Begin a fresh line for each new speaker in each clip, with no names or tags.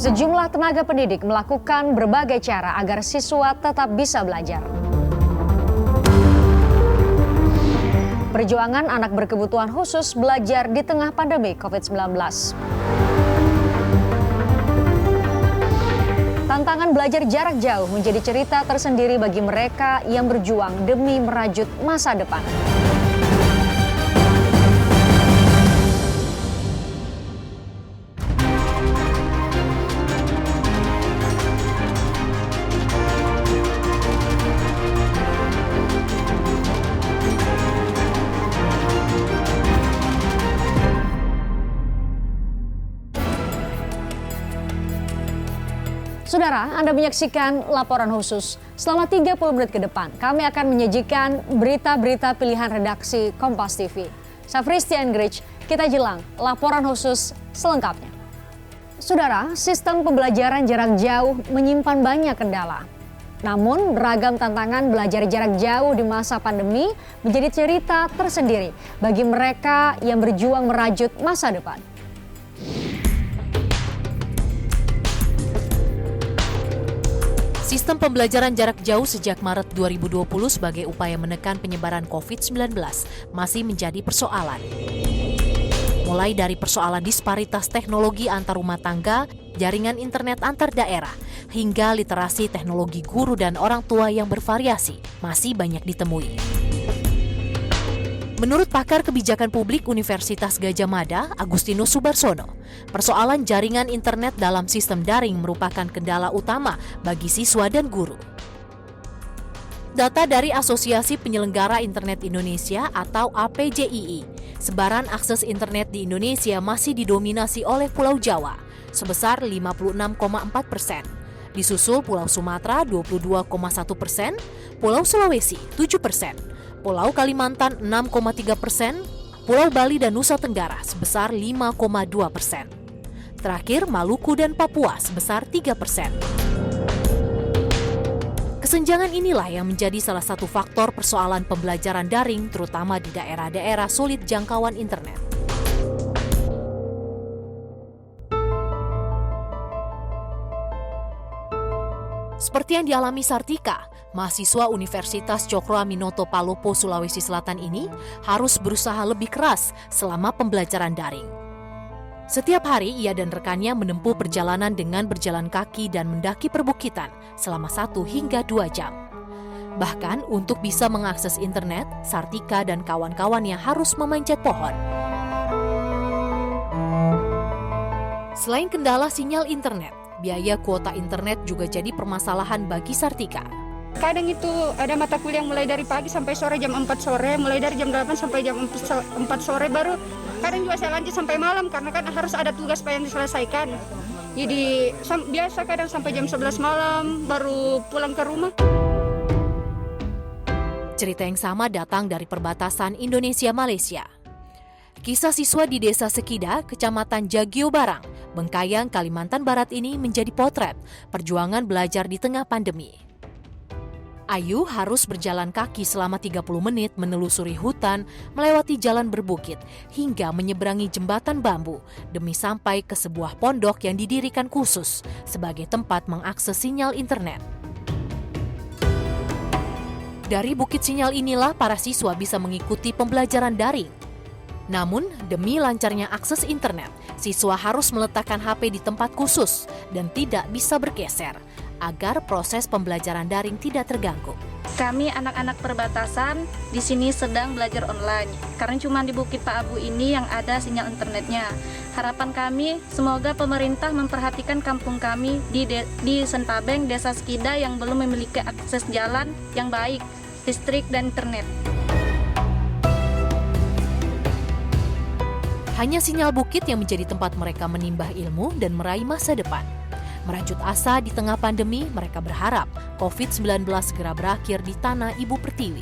Sejumlah tenaga pendidik melakukan berbagai cara agar siswa tetap bisa belajar. Perjuangan anak berkebutuhan khusus belajar di tengah pandemi COVID-19. Tantangan belajar jarak jauh menjadi cerita tersendiri bagi mereka yang berjuang demi merajut masa depan. Saudara, Anda menyaksikan laporan khusus. Selama 30 menit ke depan, kami akan menyajikan berita-berita pilihan redaksi Kompas TV. Saya Christian Grich, kita jelang laporan khusus selengkapnya. Saudara, sistem pembelajaran jarak jauh menyimpan banyak kendala. Namun, beragam tantangan belajar jarak jauh di masa pandemi menjadi cerita tersendiri bagi mereka yang berjuang merajut masa depan.
Sistem pembelajaran jarak jauh sejak Maret 2020 sebagai upaya menekan penyebaran COVID-19 masih menjadi persoalan. Mulai dari persoalan disparitas teknologi antar rumah tangga, jaringan internet antar daerah, hingga literasi teknologi guru dan orang tua yang bervariasi masih banyak ditemui. Menurut pakar kebijakan publik Universitas Gadjah Mada, Agustinus Subarsono, persoalan jaringan internet dalam sistem daring merupakan kendala utama bagi siswa dan guru. Data dari Asosiasi Penyelenggara Internet Indonesia atau APJII, sebaran akses internet di Indonesia masih didominasi oleh Pulau Jawa, sebesar 56,4%. Disusul Pulau Sumatera 22,1%, Pulau Sulawesi 7%. Pulau Kalimantan 6,3%, Pulau Bali dan Nusa Tenggara sebesar 5,2%. Terakhir, Maluku dan Papua sebesar 3%. Kesenjangan inilah yang menjadi salah satu faktor persoalan pembelajaran daring terutama di daerah-daerah sulit jangkauan internet. Seperti yang dialami Sartika, mahasiswa Universitas Cokro Aminoto Palopo, Sulawesi Selatan ini harus berusaha lebih keras selama pembelajaran daring. Setiap hari ia dan rekannya menempuh perjalanan dengan berjalan kaki dan mendaki perbukitan selama 1 hingga 2 jam. Bahkan untuk bisa mengakses internet, Sartika dan kawan-kawannya harus memanjat pohon. Selain kendala sinyal internet, biaya kuota internet juga jadi permasalahan bagi Sartika.
Kadang itu ada mata kuliah mulai dari pagi sampai sore jam 4 sore, mulai dari jam 8 sampai jam 4 sore, baru kadang juga saya lanjut sampai malam karena kan harus ada tugas yang diselesaikan. Jadi biasa kadang sampai jam 11 malam baru pulang ke rumah.
Cerita yang sama datang dari perbatasan Indonesia-Malaysia. Kisah siswa di Desa Sekida, Kecamatan Jagio Barang, Bengkayang, Kalimantan Barat ini menjadi potret perjuangan belajar di tengah pandemi. Ayu harus berjalan kaki selama 30 menit menelusuri hutan, melewati jalan berbukit, hingga menyeberangi jembatan bambu demi sampai ke sebuah pondok yang didirikan khusus sebagai tempat mengakses sinyal internet. Dari bukit sinyal inilah para siswa bisa mengikuti pembelajaran daring. Namun, demi lancarnya akses internet, siswa harus meletakkan HP di tempat khusus dan tidak bisa bergeser agar proses pembelajaran daring tidak terganggu.
Kami anak-anak perbatasan di sini sedang belajar online karena cuma di Bukit Pak Abu ini yang ada sinyal internetnya. Harapan kami semoga pemerintah memperhatikan kampung kami di Sentabeng, Desa Sekida yang belum memiliki akses jalan yang baik, listrik dan internet.
Hanya sinyal bukit yang menjadi tempat mereka menimbah ilmu dan meraih masa depan. Merajut asa di tengah pandemi, mereka berharap COVID-19 segera berakhir di tanah Ibu Pertiwi.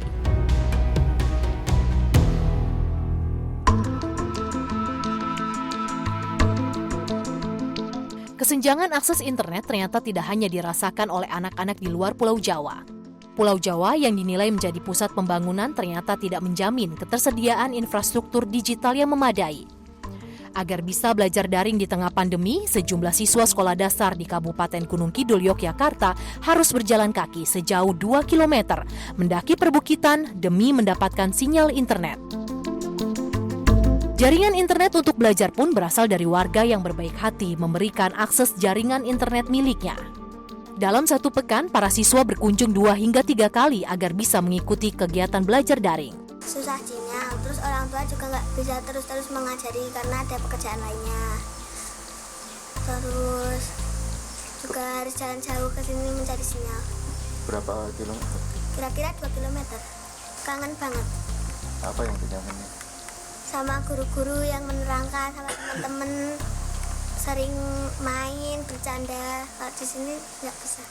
Kesenjangan akses internet ternyata tidak hanya dirasakan oleh anak-anak di luar Pulau Jawa. Pulau Jawa yang dinilai menjadi pusat pembangunan ternyata tidak menjamin ketersediaan infrastruktur digital yang memadai. Agar bisa belajar daring di tengah pandemi, sejumlah siswa sekolah dasar di Kabupaten Gunung Kidul, Yogyakarta harus berjalan kaki sejauh 2 km, mendaki perbukitan demi mendapatkan sinyal internet. Jaringan internet untuk belajar pun berasal dari warga yang berbaik hati memberikan akses jaringan internet miliknya. Dalam satu pekan, para siswa berkunjung 2 hingga 3 kali agar bisa mengikuti kegiatan belajar daring.
Susah sinyal, terus orang tua juga nggak bisa terus-terus mengajari karena ada pekerjaan lainnya. Terus juga harus jalan jauh ke sini mencari sinyal.
Berapa kilometer?
Kira-kira 2 kilometer. Kangen banget.
Apa yang dikangenin?
Sama guru-guru yang menerangkan, sama teman-teman sering main, bercanda. Kalau di sini nggak bisa.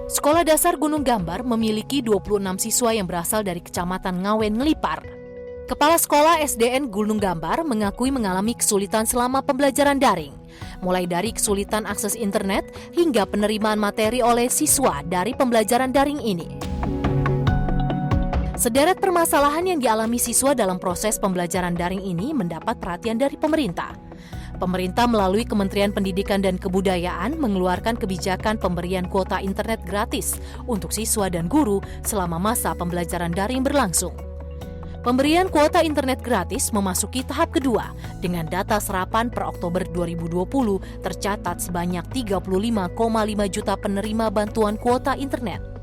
Sekolah Dasar Gunung Gambar memiliki 26 siswa yang berasal dari Kecamatan Ngawen Ngelipar. Kepala Sekolah SDN Gunung Gambar mengakui mengalami kesulitan selama pembelajaran daring, mulai dari kesulitan akses internet hingga penerimaan materi oleh siswa dari pembelajaran daring ini. Sederet permasalahan yang dialami siswa dalam proses pembelajaran daring ini mendapat perhatian dari pemerintah. Pemerintah melalui Kementerian Pendidikan dan Kebudayaan mengeluarkan kebijakan pemberian kuota internet gratis untuk siswa dan guru selama masa pembelajaran daring berlangsung. Pemberian kuota internet gratis memasuki tahap kedua dengan data serapan per Oktober 2020 tercatat sebanyak 35,5 juta penerima bantuan kuota internet.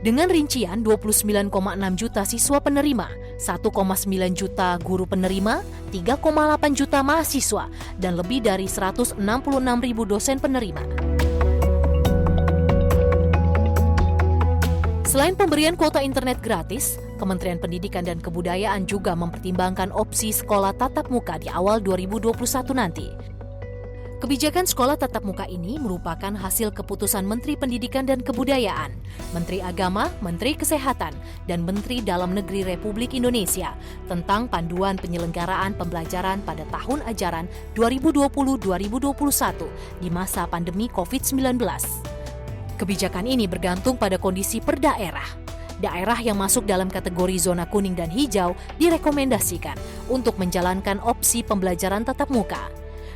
Dengan rincian 29,6 juta siswa penerima, 1,9 juta guru penerima, 3,8 juta mahasiswa, dan lebih dari 166.000 dosen penerima. Selain pemberian kuota internet gratis, Kementerian Pendidikan dan Kebudayaan juga mempertimbangkan opsi sekolah tatap muka di awal 2021 nanti. Kebijakan sekolah tatap muka ini merupakan hasil keputusan Menteri Pendidikan dan Kebudayaan, Menteri Agama, Menteri Kesehatan, dan Menteri Dalam Negeri Republik Indonesia tentang panduan penyelenggaraan pembelajaran pada tahun ajaran 2020-2021 di masa pandemi COVID-19. Kebijakan ini bergantung pada kondisi per daerah. Daerah yang masuk dalam kategori zona kuning dan hijau direkomendasikan untuk menjalankan opsi pembelajaran tatap muka.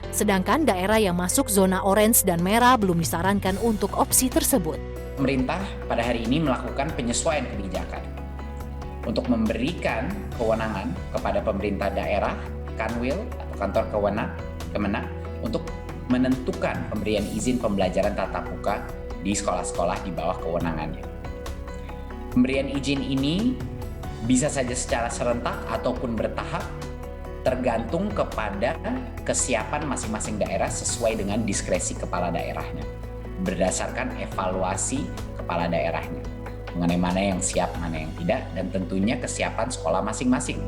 Sedangkan daerah yang masuk zona orange dan merah belum disarankan untuk opsi tersebut.
Pemerintah pada hari ini melakukan penyesuaian kebijakan untuk memberikan kewenangan kepada pemerintah daerah, Kanwil atau kantor Kemenang untuk menentukan pemberian izin pembelajaran tatap muka di sekolah-sekolah di bawah kewenangannya. Pemberian izin ini bisa saja secara serentak ataupun bertahap, tergantung kepada kesiapan masing-masing daerah sesuai dengan diskresi kepala daerahnya, berdasarkan evaluasi kepala daerahnya mengenai mana yang siap, mana yang tidak, dan tentunya kesiapan sekolah masing-masing.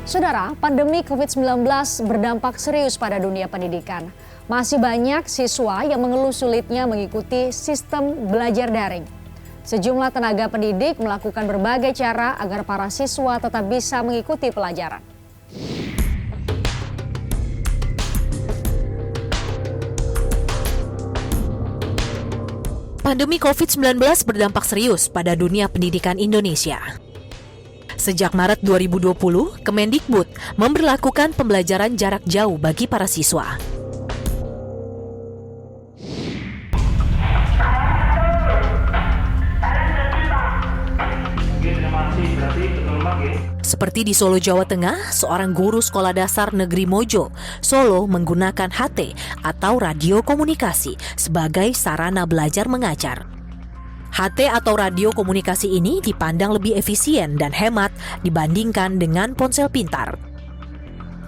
Saudara, pandemi COVID-19 berdampak serius pada dunia pendidikan. Masih banyak siswa yang mengeluh sulitnya mengikuti sistem belajar daring. Sejumlah tenaga pendidik melakukan berbagai cara agar para siswa tetap bisa mengikuti pelajaran.
Pandemi COVID-19 berdampak serius pada dunia pendidikan Indonesia. Sejak Maret 2020, Kemendikbud memberlakukan pembelajaran jarak jauh bagi para siswa. Seperti di Solo, Jawa Tengah, seorang guru sekolah dasar negeri Mojo, Solo menggunakan HT atau radio komunikasi sebagai sarana belajar mengajar. HT atau radio komunikasi ini dipandang lebih efisien dan hemat dibandingkan dengan ponsel pintar.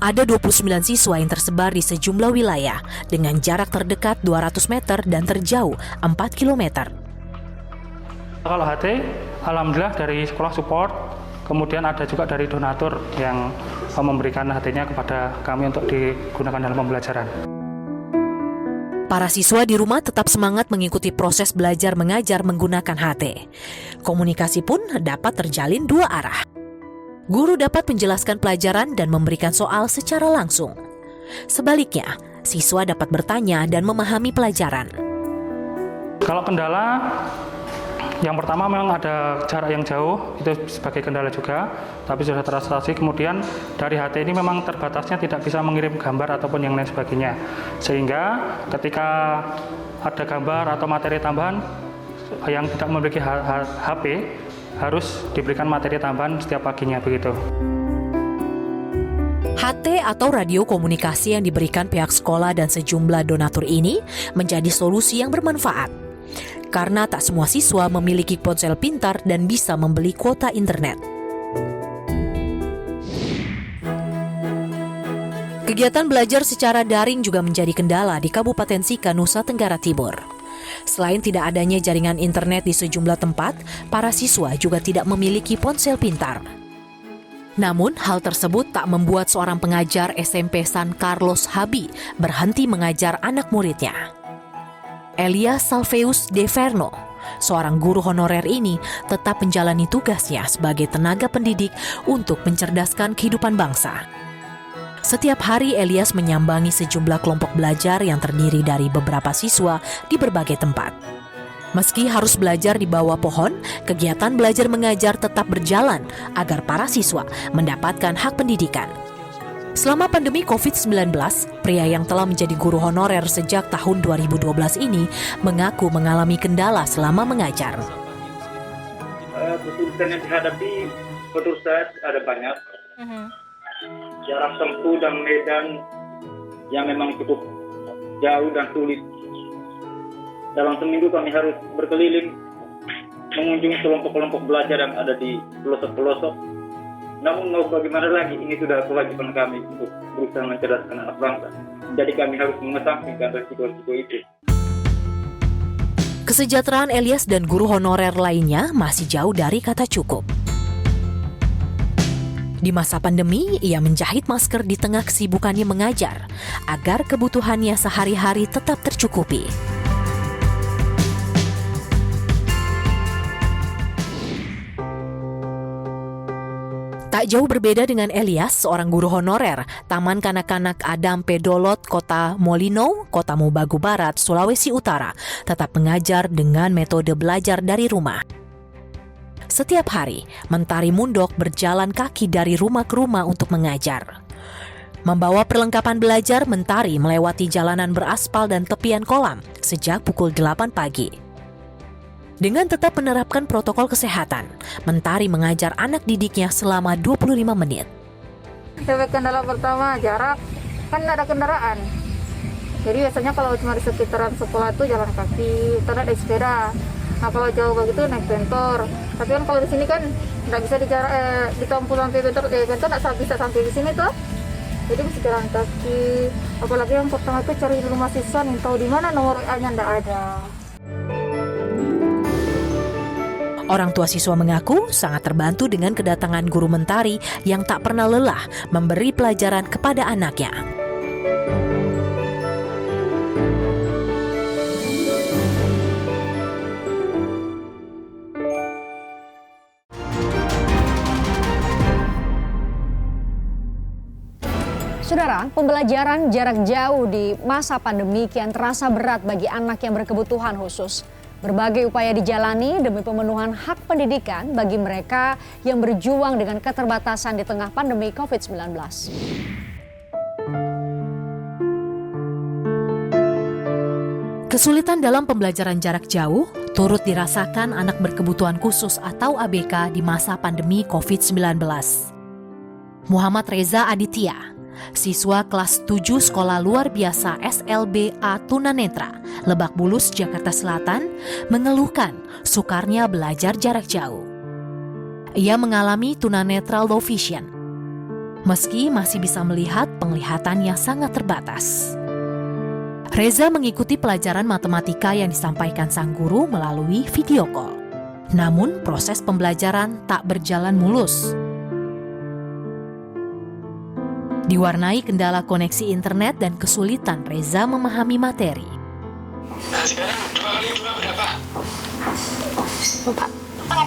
Ada 29 siswa yang tersebar di sejumlah wilayah dengan jarak terdekat 200 meter dan terjauh 4 kilometer.
Kalau HT, alhamdulillah dari sekolah support, kemudian ada juga dari donatur yang memberikan HT-nya kepada kami untuk digunakan dalam pembelajaran.
Para siswa di rumah tetap semangat mengikuti proses belajar mengajar menggunakan HT. Komunikasi pun dapat terjalin dua arah. Guru dapat menjelaskan pelajaran dan memberikan soal secara langsung. Sebaliknya, siswa dapat bertanya dan memahami pelajaran.
Kalau kendala, yang pertama memang ada jarak yang jauh, itu sebagai kendala juga, tapi sudah teratasi. Kemudian dari HT ini memang terbatasnya tidak bisa mengirim gambar ataupun yang lain sebagainya. Sehingga ketika ada gambar atau materi tambahan yang tidak memiliki HP, harus diberikan materi tambahan setiap paginya begitu.
HT atau radio komunikasi yang diberikan pihak sekolah dan sejumlah donatur ini menjadi solusi yang bermanfaat. Karena tak semua siswa memiliki ponsel pintar dan bisa membeli kuota internet. Kegiatan belajar secara daring juga menjadi kendala di Kabupaten Sika, Nusa Tenggara Timur. Selain tidak adanya jaringan internet di sejumlah tempat, para siswa juga tidak memiliki ponsel pintar. Namun, hal tersebut tak membuat seorang pengajar SMP San Carlos Habi berhenti mengajar anak muridnya. Elias Salveus De Verno, seorang guru honorer ini tetap menjalani tugasnya sebagai tenaga pendidik untuk mencerdaskan kehidupan bangsa. Setiap hari Elias menyambangi sejumlah kelompok belajar yang terdiri dari beberapa siswa di berbagai tempat. Meski harus belajar di bawah pohon, kegiatan belajar mengajar tetap berjalan agar para siswa mendapatkan hak pendidikan. Selama pandemi COVID-19, pria yang telah menjadi guru honorer sejak tahun 2012 ini mengaku mengalami kendala selama mengajar.
Kesulitan yang dihadapi menurut saya ada banyak. Jarak tempuh dan medan yang memang cukup jauh dan sulit. Dalam seminggu kami harus berkeliling mengunjungi kelompok-kelompok belajar yang ada di pelosok-pelosok. Namun mau bagaimana lagi, ini sudah kewajiban kami untuk berusaha mencerdaskan anak bangsa. Jadi kami harus mengesampingkan risiko-risiko itu.
Kesejahteraan Elias dan guru honorer lainnya masih jauh dari kata cukup. Di masa pandemi, ia menjahit masker di tengah kesibukannya mengajar agar kebutuhannya sehari-hari tetap tercukupi. Tak jauh berbeda dengan Elias, seorang guru honorer Taman Kanak-kanak Adam P. Dolot, Kota Molino, Kota Mobagu Barat, Sulawesi Utara, tetap mengajar dengan metode belajar dari rumah. Setiap hari, Mentari Mundok berjalan kaki dari rumah ke rumah untuk mengajar. Membawa perlengkapan belajar, Mentari melewati jalanan beraspal dan tepian kolam sejak pukul 8 pagi. Dengan tetap menerapkan protokol kesehatan, Mentari mengajar anak didiknya selama 25 menit.
Kendala pertama jarak, kan ada kendaraan. Jadi biasanya kalau cuma di sekitaran sekolah itu jalan kaki, atau naik sepeda. Nah kalau jauh begitu naik bentor. Tapi kan kalau di sini kan nggak bisa ditempuh sampai bentor nggak bisa sampai di sini tuh. Jadi mesti jalan kaki. Apalagi yang pertama itu cari rumah siswa, nih tahu di mana nomor WA-nya nggak ada.
Orang tua siswa mengaku sangat terbantu dengan kedatangan guru Mentari yang tak pernah lelah memberi pelajaran kepada anaknya.
Saudara, pembelajaran jarak jauh di masa pandemi kian terasa berat bagi anak yang berkebutuhan khusus. Berbagai upaya dijalani demi pemenuhan hak pendidikan bagi mereka yang berjuang dengan keterbatasan di tengah pandemi COVID-19.
Kesulitan dalam pembelajaran jarak jauh turut dirasakan anak berkebutuhan khusus atau ABK di masa pandemi COVID-19. Muhammad Reza Aditya, siswa kelas 7 Sekolah Luar Biasa SLBA Tunanetra, Lebak Bulus, Jakarta Selatan, mengeluhkan sukarnya belajar jarak jauh. Ia mengalami tunanetra low vision. Meski masih bisa melihat, penglihatannya sangat terbatas. Reza mengikuti pelajaran matematika yang disampaikan sang guru melalui video call. Namun proses pembelajaran tak berjalan mulus. Diwarnai kendala koneksi internet dan kesulitan Reza memahami materi.
Nah sekarang 2 kali 2 berapa? 4. Halo?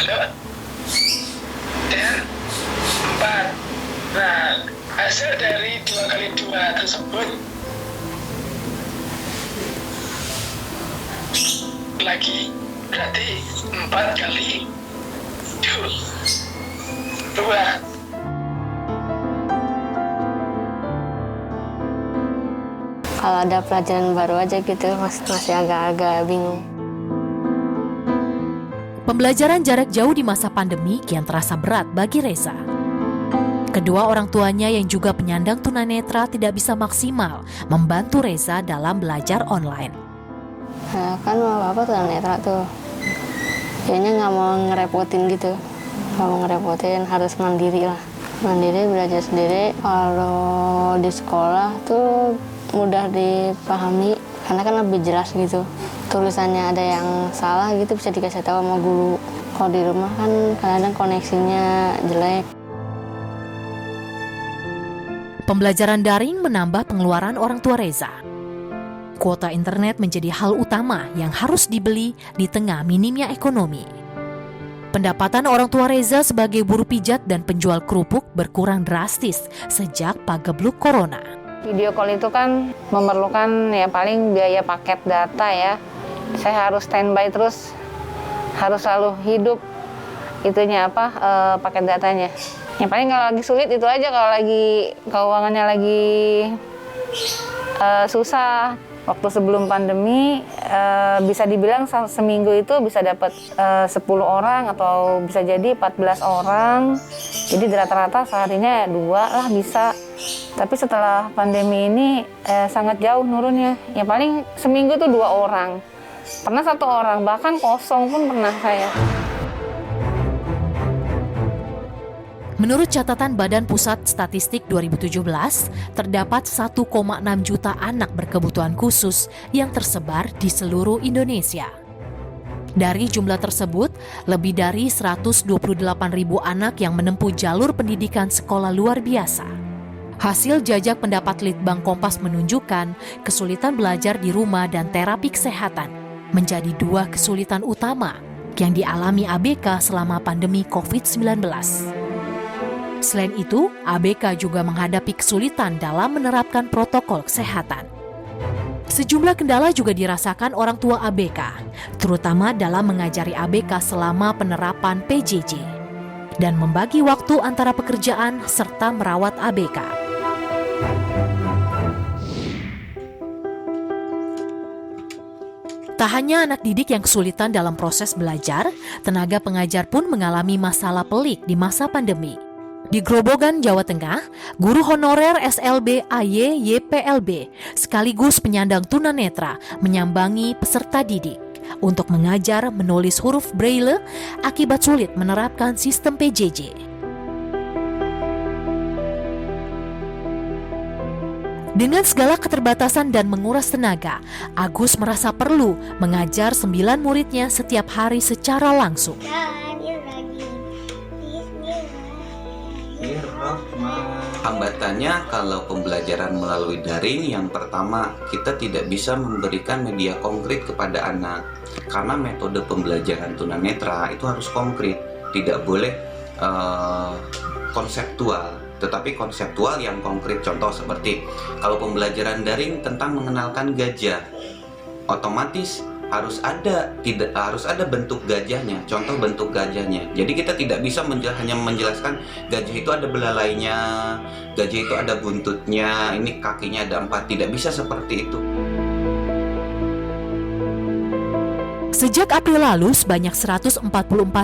Ya? 4. Nah, Hasil dari 2x2 tersebut lagi berarti 4x2.
Kalau ada pelajaran baru aja gitu masih agak-agak bingung.
Pembelajaran jarak jauh di masa pandemi kian terasa berat bagi Reza. Kedua orang tuanya yang juga penyandang tunanetra tidak bisa maksimal membantu Reza dalam belajar online.
Nah, kan bapak tunanetra tuh, kayaknya nggak mau ngerepotin gitu, nggak mau ngerepotin, harus mandiri lah. Mandiri, belajar sendiri. Kalau di sekolah tuh mudah dipahami karena kan lebih jelas gitu. Tulisannya ada yang salah gitu bisa dikasih tahu sama guru. Kalau di rumah kan kadang-kadang koneksinya jelek.
Pembelajaran daring menambah pengeluaran orang tua Reza. Kuota internet menjadi hal utama yang harus dibeli di tengah minimnya ekonomi. Pendapatan orang tua Reza sebagai buruh pijat dan penjual kerupuk berkurang drastis sejak pagebluk corona.
Video call itu kan memerlukan ya paling biaya paket data ya. Saya harus standby terus, harus selalu hidup itunya paket datanya. Yang paling kalau lagi sulit itu aja, kalau lagi keuangannya lagi susah. Waktu sebelum pandemi bisa dibilang seminggu itu bisa dapat 10 orang atau bisa jadi 14 orang. Jadi rata-rata seharinya 2 lah bisa. Tapi setelah pandemi ini sangat jauh nurunnya. Ya paling seminggu itu 2 orang. Pernah 1 orang, bahkan kosong pun pernah saya.
Menurut catatan Badan Pusat Statistik 2017, terdapat 1,6 juta anak berkebutuhan khusus yang tersebar di seluruh Indonesia. Dari jumlah tersebut, lebih dari 128.000 anak yang menempuh jalur pendidikan sekolah luar biasa. Hasil jajak pendapat Litbang Kompas menunjukkan kesulitan belajar di rumah dan terapi kesehatan menjadi 2 kesulitan utama yang dialami ABK selama pandemi COVID-19. Selain itu, ABK juga menghadapi kesulitan dalam menerapkan protokol kesehatan. Sejumlah kendala juga dirasakan orang tua ABK, terutama dalam mengajari ABK selama penerapan PJJ, dan membagi waktu antara pekerjaan serta merawat ABK. Tak hanya anak didik yang kesulitan dalam proses belajar, tenaga pengajar pun mengalami masalah pelik di masa pandemi. Di Grobogan, Jawa Tengah, guru honorer SLB AY YPLB sekaligus penyandang tunanetra menyambangi peserta didik untuk mengajar menulis huruf Braille akibat sulit menerapkan sistem PJJ. Dengan segala keterbatasan dan menguras tenaga, Agus merasa perlu mengajar 9 muridnya setiap hari secara langsung.
Hambatannya kalau pembelajaran melalui daring, yang pertama kita tidak bisa memberikan media konkret kepada anak karena metode pembelajaran tunanetra itu harus konkret, tidak boleh konseptual, tetapi konseptual yang konkret. Contoh seperti kalau pembelajaran daring tentang mengenalkan gajah, otomatis harus ada bentuk gajahnya, contoh bentuk gajahnya. Jadi kita tidak bisa hanya menjelaskan gajah itu ada belalainya, gajah itu ada buntutnya, ini kakinya ada 4, tidak bisa seperti itu.
Sejak April lalu, sebanyak 144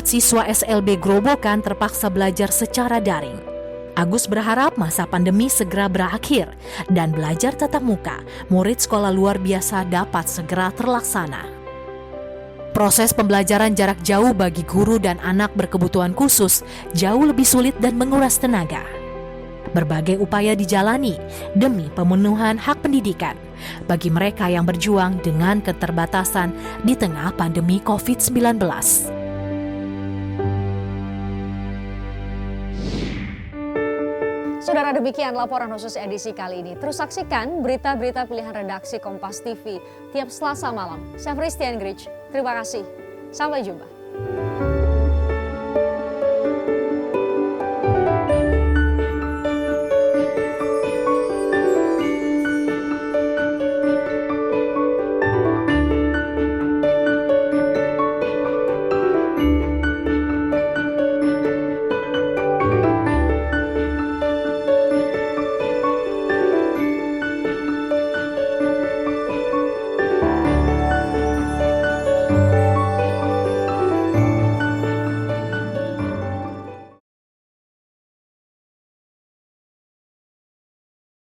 siswa SLB Grobogan terpaksa belajar secara daring. Agus berharap masa pandemi segera berakhir dan belajar tatap muka murid sekolah luar biasa dapat segera terlaksana. Proses pembelajaran jarak jauh bagi guru dan anak berkebutuhan khusus jauh lebih sulit dan menguras tenaga. Berbagai upaya dijalani demi pemenuhan hak pendidikan bagi mereka yang berjuang dengan keterbatasan di tengah pandemi COVID-19.
Saudara, demikian laporan khusus edisi kali ini. Terus saksikan berita-berita pilihan redaksi Kompas TV tiap Selasa malam. Saya Christian Grich, terima kasih. Sampai jumpa.